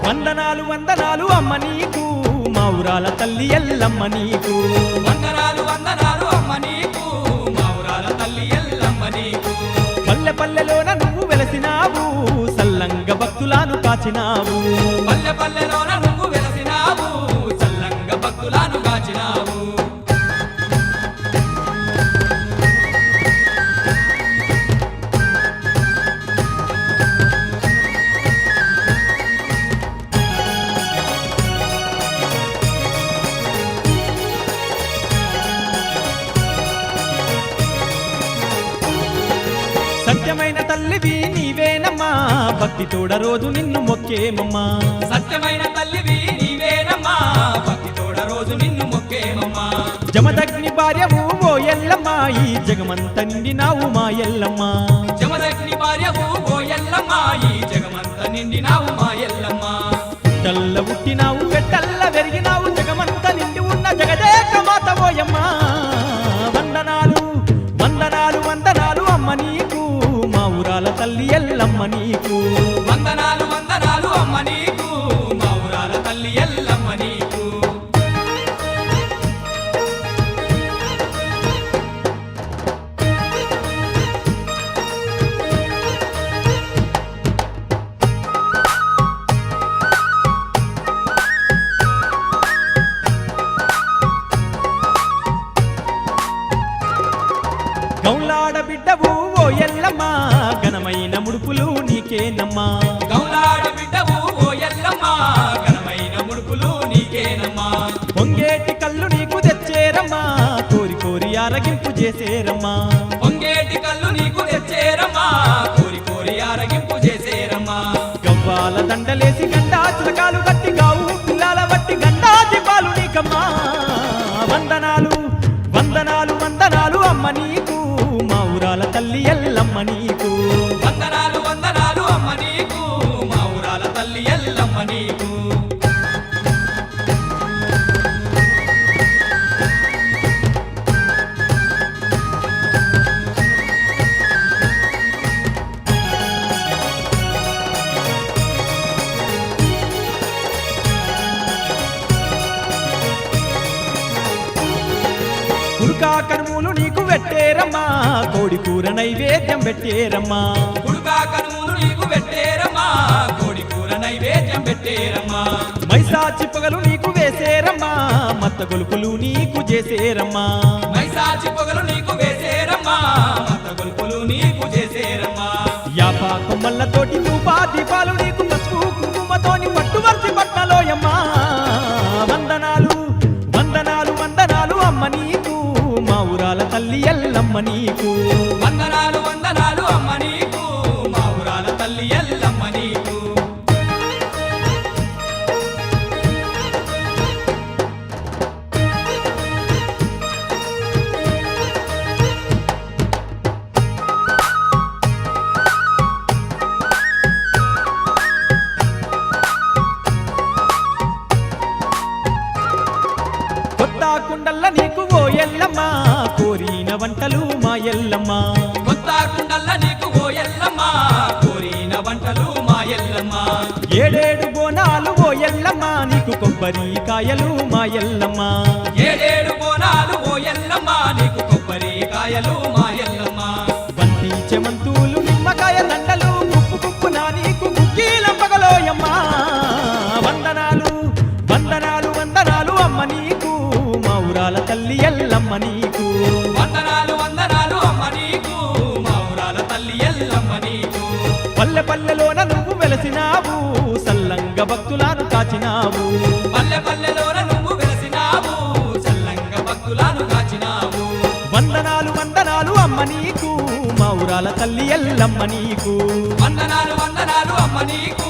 వందనాలు వందనాలు అమ్మ నీకు మా ఊరాల తల్లి ఎల్లమ్మ నీకు వందనాలు వందనాలు అమ్మ నీకు మా ఊరాల తల్లి ఎల్లమ్మ నీకు పల్లె పల్లెలోన నువ్వు వెలసినావు సల్లంగ భక్తులను కాచినావు పల్లె పల్లెలోన నువ్వు వెలసినావు సల్లంగ భక్తులను కాచినావు సత్యమైన తల్లివి నీవేనమ్మా భక్తి తోడ రోజు నిన్ను మొక్కేమమ్మా సత్యమైన తల్లివి నీవేనమ్మా భక్తి తోడ రోజు నిన్ను మొక్కేమమ్మా జమదగ్ని భార్యవు ఓ ఎల్లమ్మ ఈ జగమంత నిండినావు మా ఎల్లమ్మ జమదగ్ని భార్యవు ఓ ఎల్లమ్మ ఈ జగమంత నిండినావు మా ఎల్లమ్మ తల్ల పుట్టినావు పెట్టల్ల పెరిగినావు జగమంత నిండి ఉన్న జగదేక మాత ఓయమ్మ వందనాలు వందనాలు వందనాలు అమ్మ నీకు మా ఊరాల తల్లి ఎల్లమ్మ నీకు వందనాలు వందనాలు అమ్మ నీకు మా ఊరాల తల్లి ఎల్లమ్మ నీకు గౌలాడ బిడ్డవు ఓ ఎల్లమ్మ ఘనమైన ముడుపులు నీకేనమ్మా గౌలాడ బిడ్డవు ఓ ఎల్లమ్మ ఘనమైన ముడుపులు నీకేనమ్మా పొంగేటి కళ్ళు నీకు తెచ్చేరమ్మా కోరి కోరి ఆరగింపు చేసేరమ్మా పొంగేటి కళ్ళు నీకు తెచ్చేరమ్మా కోరి కోరి ఆరగింపు చేసేరమ్మా గవ్వాల దండలేసి గండా చిలకాలు కట్టి గావు పిల్లల బట్టి గండా దీపాలు నీకమ్మా వందనాలు వందనాలు వందనాలు అమ్మ నీకు మా ఊరాల తల్లి ఎల్లమ్మ నీకు వందనాలు వందనాలు అమ్మ నీకు మా ఊరాల తల్లి ఎల్లమ్మ నీకు కుడుకా కనుములు నీకు పెట్టేరమ్మా కోడి కూర నైవేద్యం పెట్టేరమ్మా కుడుకా కనుములు నీకు పెట్టేరమ్మా కోడి కూర నైవేద్యం పెట్టేరమ్మా మైసాచి పొగలు నీకు వేసేరమ్మా మత్త గొలుపులు నీకు చేసేరమ్మా మైసాచి పొగలు నీకు వేసేరమ్మా మత గొలుపులు నీకు చేసేరమ్మా యాపా కొమ్మల్లతోటి తూపా దీపాలు నీకు పసుపు కుంకుమతోని పట్టువర్తి పట్నలోయమ్మా వందనాలు వందనాలు వందనాలు అమ్మ నీకు మా ఊరాల తల్లి ఎల్లమ్మ నీకు వందనాలు వందనాలు అమ్మ నీకు మా ఊరాల తల్లి ఎల్లమ్మ నీకు కొత్త కుండల్ల నీకు ఓ ఎల్లమ్మ కోరిన వంటలు మా ఎల్లమ్మ కొత్త కుండల్ల నీకు ఓ ఎల్లమ్మ కోరిన వంటలు మా ఎల్లమ్మ ఏడేడు బోనాలు ఓ ఎల్లమ్మ నీకు కొబ్బరికాయలు మా ఎల్లమ్మ ఏడేడు బోనాలు ఓ ఎల్లమ్మ నీకు కొబ్బరికాయలు మా ఎల్లమ్మ బంతి చెమంతులు నిమ్మకాయ దండలు కుప్పు కుప్పు నా నీకు కుక్కీలంపగలోయమ్మ వందనాలు వందనాలు వందనాలు అమ్మ నీకు మా ఊరాల తల్లి ఎల్లమ్మ నీకు వందనాలు వందనాలు అమ్మ నీకు మా ఊరాల తల్లి ఎల్లమ్మ నీకు పల్లె పల్లెలోన నువ్వు వెలసినావు సల్లంగ భక్తులను కాచినావు పల్లె పల్లెలోన నువ్వు వెలసినావు చల్లంగ భక్తులను కాచినావు వందనాలు వందనాలు అమ్మ నీకు మా ఊరాల తల్లి ఎల్లమ్మ నీకు వందనాలు వందనాలు అమ్మ నీకు